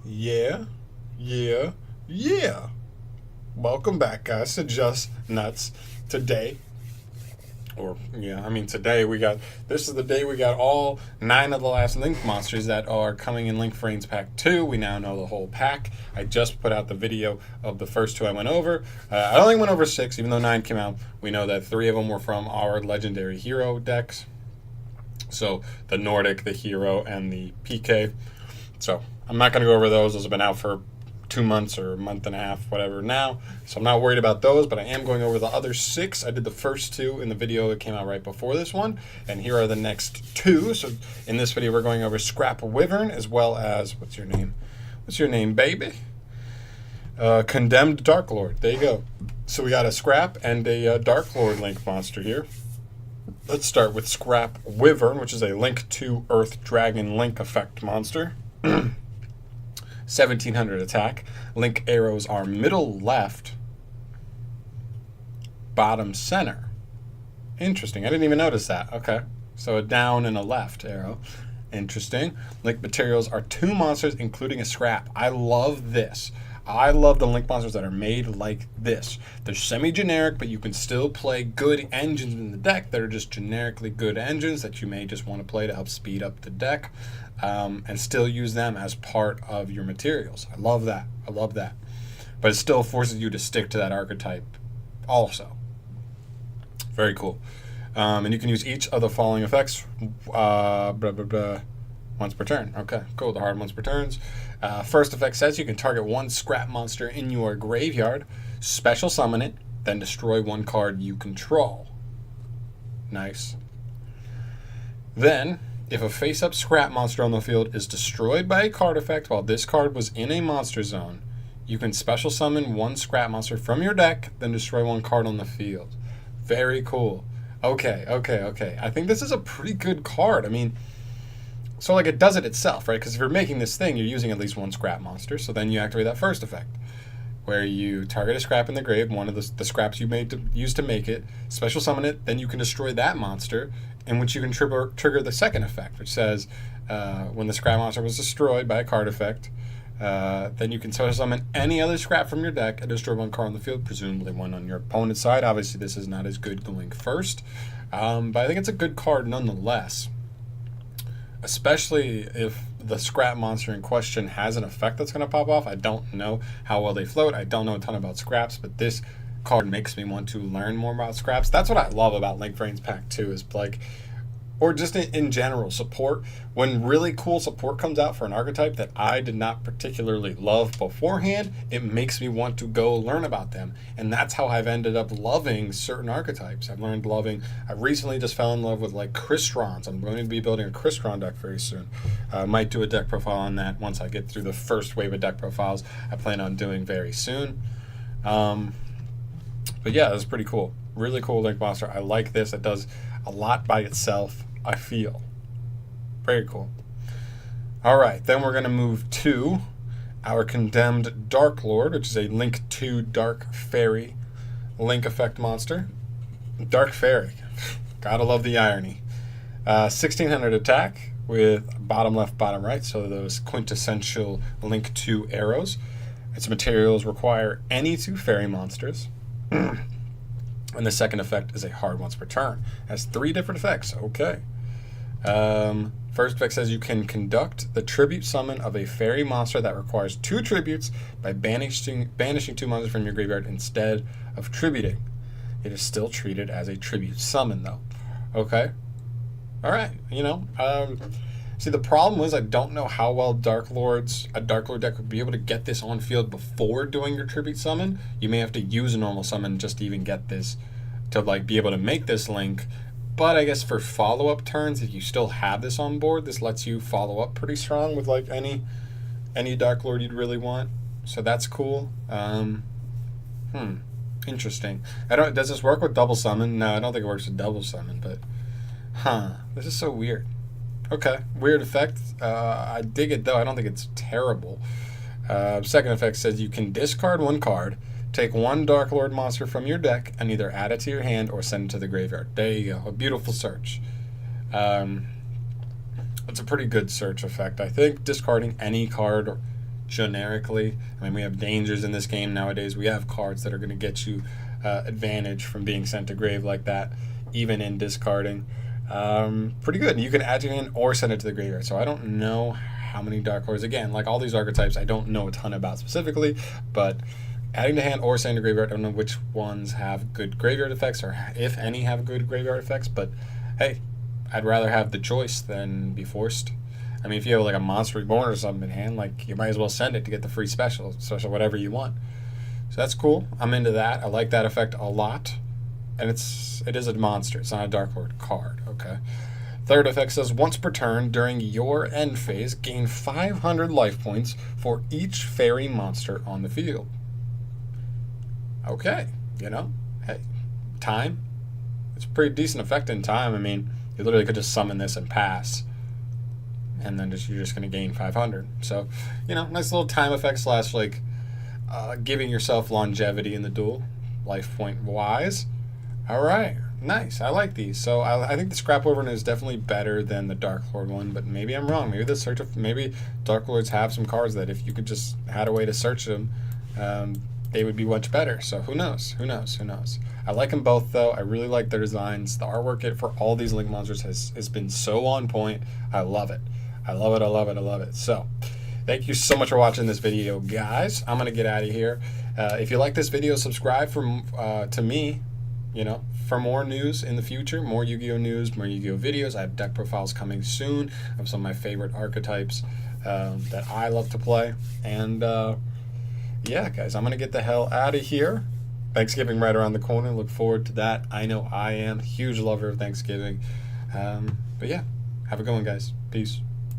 Yeah, yeah, yeah. Welcome back, guys, to Just Nuts. Today, today we got this is the day we got all 9 of the last Link monsters that are coming in Link Vrains Pack 2. We now know the whole pack. I just put out the video of the first 2 I went over. I only went over 6, even though 9 came out. We know that 3 of them were from our legendary hero decks. So the Nordic, the Hero, and the PK. So I'm not going to go over those. Those have been out for 2 months or a month and a half, whatever now. So I'm not worried about those, but I am going over the other 6. I did the first 2 in the video that came out right before this one, and here are the next 2. So in this video, we're going over Scrap Wyvern, as well as, what's your name? What's your name, baby? Condemned Darklord. There you go. So we got a Scrap and a Darklord Link monster here. Let's start with Scrap Wyvern, which is a Link 2 Earth Dragon Link effect monster. 1700 attack. Link arrows are middle left, bottom center. Interesting. I didn't even notice that. Okay. So a down and a left arrow. Interesting. Link materials are 2 monsters, including a scrap. I love this. I love the Link monsters that are made like this. They're semi-generic, but you can still play good engines in the deck that are just generically good engines that you may just want to play to help speed up the deck, and still use them as part of your materials. I love that. I love that. But it still forces you to stick to that archetype also. Very cool. And you can use each of the following effects once per turn. Okay, cool. The hard ones per turns. First effect says you can target 1 scrap monster in your graveyard, special summon it, then destroy 1 card you control. Nice. Then, if a face-up scrap monster on the field is destroyed by a card effect while this card was in a monster zone, you can special summon 1 scrap monster from your deck, then destroy 1 card on the field. Very cool. Okay. I think this is a pretty good card. I mean, so like it does it itself, right? Because if you're making this thing, you're using at least 1 scrap monster. So then you activate that first effect, where you target a scrap in the grave, one of the scraps you made to use to make it, special summon it, then you can destroy that monster, in which you can trigger the second effect, which says when the scrap monster was destroyed by a card effect, then you can special summon any other scrap from your deck and destroy 1 card on the field, presumably 1 on your opponent's side. Obviously, this is not as good going first, but I think it's a good card nonetheless. Especially if the scrap monster in question has an effect that's going to pop off. I don't know how well they float. I don't know a ton about scraps, but this card makes me want to learn more about scraps. That's what I love about Link Vrains Pack 2 is like, or just in general, support. When really cool support comes out for an archetype that I did not particularly love beforehand, it makes me want to go learn about them. And that's how I've ended up loving certain archetypes. I recently just fell in love with like Cristrons. I'm going to be building a Crystron deck very soon. I might do a deck profile on that once I get through the first wave of deck profiles I plan on doing very soon. But yeah, it's pretty cool. Really cool Link monster. I like this. It does a lot by itself, I feel. Very cool. All right, then we're going to move to our Condemned Darklord, which is a Link 2 Dark Fairy Link effect monster. Dark Fairy. Gotta love the irony. 1600 attack with bottom left, bottom right, so those quintessential Link 2 arrows. Its materials require any 2 fairy monsters. And the second effect is a hard once per turn. It has 3 different effects. Okay. First effect says you can conduct the tribute summon of a fairy monster that requires 2 tributes by banishing 2 monsters from your graveyard instead of tributing. It is still treated as a tribute summon, though. Okay. All right. See, the problem was I don't know how well a Darklord deck would be able to get this on field before doing your tribute summon. You may have to use a normal summon just to even get this, to like be able to make this link. But I guess for follow-up turns, if you still have this on board, this lets you follow up pretty strong with like any Darklord you'd really want. So that's cool. Interesting. Does this work with double summon? No, I don't think it works with double summon, but this is so weird. Okay, weird effect. I dig it though. I don't think it's terrible. Second effect says you can discard 1 card, take 1 Darklord monster from your deck, and either add it to your hand or send it to the graveyard. There you go. A beautiful search. It's a pretty good search effect. I think discarding any card generically. I mean, we have dangers in this game nowadays. We have cards that are going to get you advantage from being sent to grave like that, even in discarding. Pretty good. You can add to your hand or send it to the graveyard. So I don't know how many Dark Lords. Again, like all these archetypes, I don't know a ton about specifically, but adding to hand or sending to graveyard, I don't know which ones have good graveyard effects or if any have good graveyard effects, but hey, I'd rather have the choice than be forced. I mean, if you have like a Monster Reborn or something in hand, like you might as well send it to get the free special whatever you want. So that's cool. I'm into that. I like that effect a lot. And it is a monster. It's not a Dark Lord card, okay? Third effect says, once per turn during your end phase, gain 500 life points for each fairy monster on the field. Okay, you know, hey, time. It's a pretty decent effect in time. I mean, you literally could just summon this and pass, and then you're just going to gain 500. So, you know, nice little time effect slash like giving yourself longevity in the duel, life point wise. All right, nice. I like these. So I think the Scrap Wyvern is definitely better than the Dark Lord one, but maybe I'm wrong. Maybe Dark Lords have some cards that if you could just had a way to search them, they would be much better. So who knows? Who knows? Who knows? I like them both though. I really like their designs. The artwork for all these Link monsters has been so on point. I love it. I love it. I love it. I love it. So thank you so much for watching this video, guys. I'm gonna get out of here. If you like this video, subscribe to me. You know, for more news in the future, more Yu-Gi-Oh news, more Yu-Gi-Oh videos. I have deck profiles coming soon of some of my favorite archetypes that I love to play. And yeah, guys, I'm going to get the hell out of here. Thanksgiving right around the corner. Look forward to that. I know I am. Huge lover of Thanksgiving. But yeah, have a good one, guys. Peace.